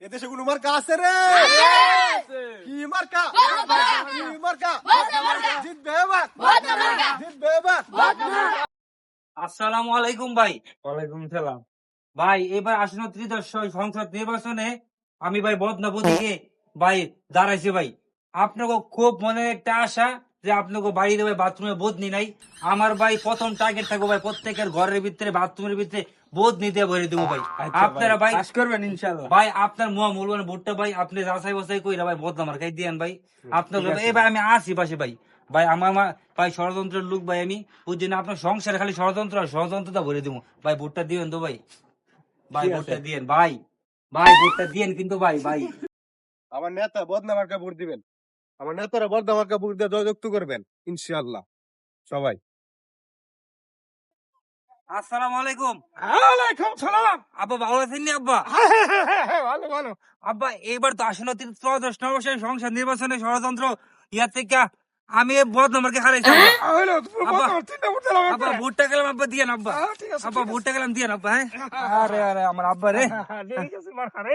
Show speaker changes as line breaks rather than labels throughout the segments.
এদেশে কোনো মার্কা আছে রে? কি মার্কা? কি মার্কা? জিতবে এবার, জিতবে এবার।
আসসালামু আলাইকুম ভাই।
ওয়ালাইকুম সালাম।
ভাই এবার আসন্ন ত্রিদশ সংসদ নির্বাচনে আমি ভাই বদনাপুর থেকে ভাই দাঁড়াইছি ভাই। আপনাকে খুব মনে একটা আশা যে আপনাকে বাড়িতে ভাই বাথরুমে বদনি নাই। আমার ভাই প্রথম টার্গেট থাকবো ভাই প্রত্যেকের ঘরের ভিতরে বাথরুমের ভিতরে বদনি দিয়ে ভরে দেবো ভাই। আপনারা ভাই
পাস করবেন ইনশাআল্লাহ।
ভাই আপনার মুয়া মূলবান ভোটটা ভাই আপনি যাচাই বাছাই কইরা ভাই বদনা আমার খাই দিয়েন ভাই। আপনার এই ভাই আমি আসি পাশে ভাই। ভাই আমার ভাই ষড়যন্ত্রের লোক ভাই আমি বুঝছি না আপনার সংসারে খালি ষড়যন্ত্র আর ষড়যন্ত্রটা ভরে দেবো ভাই। ভোটটা দিবেন তো ভাই, ভাই ভোটটা দিয়েন ভাই, ভাই ভোটটা দিয়েন কিন্তু ভাই। ভাই
আমার নেতা বদনা মার্কা ভোট দিবেন। আমার নেতারা বদনা মার্কা ভোট দিয়ে জয়যুক্ত করবেন ইনশাআল্লাহ সবাই।
আসসালামু আলাইকুম।
ওয়ালাইকুম সালাম।
আব্বা ভালো আছেন নি আব্বা?
ভালো ভালো।
আব্বা এইবার তো আসন্ন ত্রয়োদশ নববর্ষের সংসদ নির্বাচনে ষড়যন্ত্র ইয়ার থেকে আমি বদনামারকে হারাইছি আব্বা।
হইলো
আব্বা,
তিনটা ভোট দিলাম
আব্বা ভোটটা গেলাম আব্বা দিয়েন আব্বা।
ঠিক আছে,
আব্বা ভোটটা গেলাম দিয়েন আব্বা। হ্যাঁ আরে আরে আমার আব্বা রে,
ঠিক আছে মারখারে।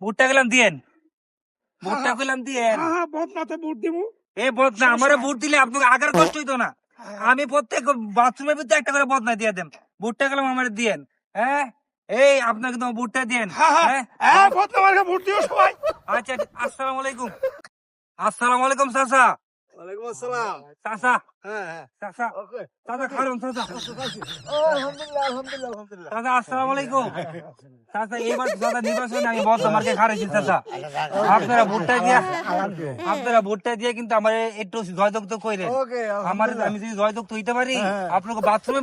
ভোটটা গেলাম দিয়েন, ভোটটা গেলাম দিয়েন।
বদনাতে ভোট দিব।
এই বদনা আমারে ভোট দিলে আপনাকে আগার কষ্ট হইতো না। আমি প্রত্যেক বাথরুমের ভিতরে একটা করে বদনা দিয়ে দেন। ভোটটা গেলাম আমার দিয়েন। হ্যাঁ এই আপনাকে তো ভোটটা দিয়েন। হ্যাঁ
বদনা মার্কা ভোট দিও সবাই।
আচ্ছা আসসালামু আলাইকুম। আসসালামু আলাইকুম চাচা।
ওয়ালাইকুম আসসালাম।
চাচা
হ্যাঁ হ্যাঁ
চাচা
ওকে।
চাচা খারুন চাচা।
আলহামদুলিল্লাহ আলহামদুলিল্লাহ আলহামদুলিল্লাহ।
চাচা আসসালামু আলাইকুম। চাচা এইবার চাচা নির্বাচনে আমি বদনামারকে হারাইছি চাচা। আপনারা ভোটটা দিয়ে কিন্তু আমার একটু জয়যুক্ত কইরেন।
ওকে
আমার আমি যদি জয়যুক্ত হইতে পারি আপনাকে বাথরুমে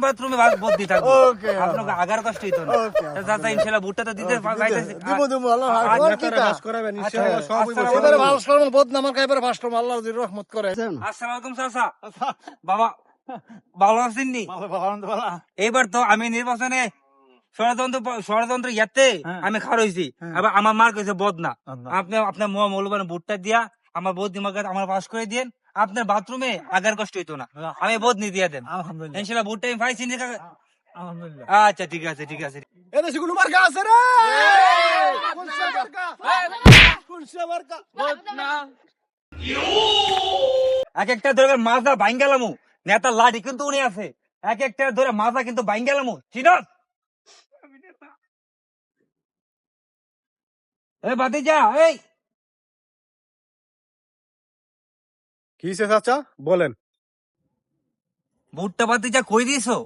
বদলি থাকবো।
ওকে।
আপনাকে আগার কষ্ট হইতো না। চাচা ইনশাআল্লাহ ভোটটা তো দিতে পাইতেছি।
দিব দিব আল্লাহ
আচ্ছা,
পাস করাবেন ইনশাআল্লাহ সব হইব।
আসসালামু
এবারে
আলাইকুম।
ভালো করবেন বদনা মার্কা এবারে ফার্স্ট টাইম আল্লাহ যদি রহমত করে।
আসসালামু আলাইকুম চাচা। বাবা ভালো আছেন নি? এইবার তো আমি নির্বাচনে ষড়যন্ত্র ইয়াতে আমি খারইছি। আবার আমার মার কইছে বদনা। আপনি আপনার মৌলবান ভোটটা দিয়া আমার বদনি মার্কা আমার পাস করে দিয়েন। আপনার বাথরুমে আগার কষ্ট হইতো না। আমি বদনি দিয়া দেন ইনশাআল্লাহ। ভোটটা আমি পাইছি নি কাকা?
আলহামদুলিল্লাহ।
আচ্ছা ঠিক আছে ঠিক আছে।
এদেশে কোনো মার্কা আছে রে? কোনসা মার্কা? কোনসা মার্কা?
এক একটা ধরে মাজা বাইন গেলামু নেতার লাঠি কিন্তু উনি আছে। এক একটা ধরে মাজা কিন্তু বাইন গেলামু চিনস? এ ভাতিজা এই
কিসে চাচা বলেন।
ভুট্টা ভাতিজা কই দিছো?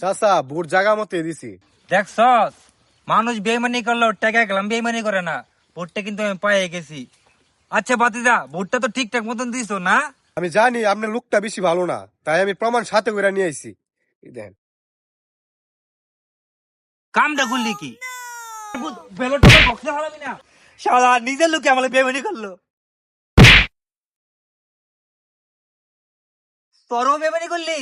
চাচা ভোট জায়গা মতো দিছি।
দেখছস মানুষ বেইমানি করলো টাকা গেলাম বেইমানি করে না। ভোটটা কিন্তু আমি পাইয়ে গেছি। আচ্ছা ভাতিজা ভোটটা তো ঠিকঠাক মতন দিছো না?
আমি জানি আপনার লোকটা বেশি ভালো না, তাই আমি প্রমাণ সাথে করে নিয়ে আইছি। এই দেখেন
কামটা করলি কি? বেলট বক্সে হারাবি না শালা নিজের লোকে আমাকে বেইমানি করলো। তোরও বেইমানি করলি?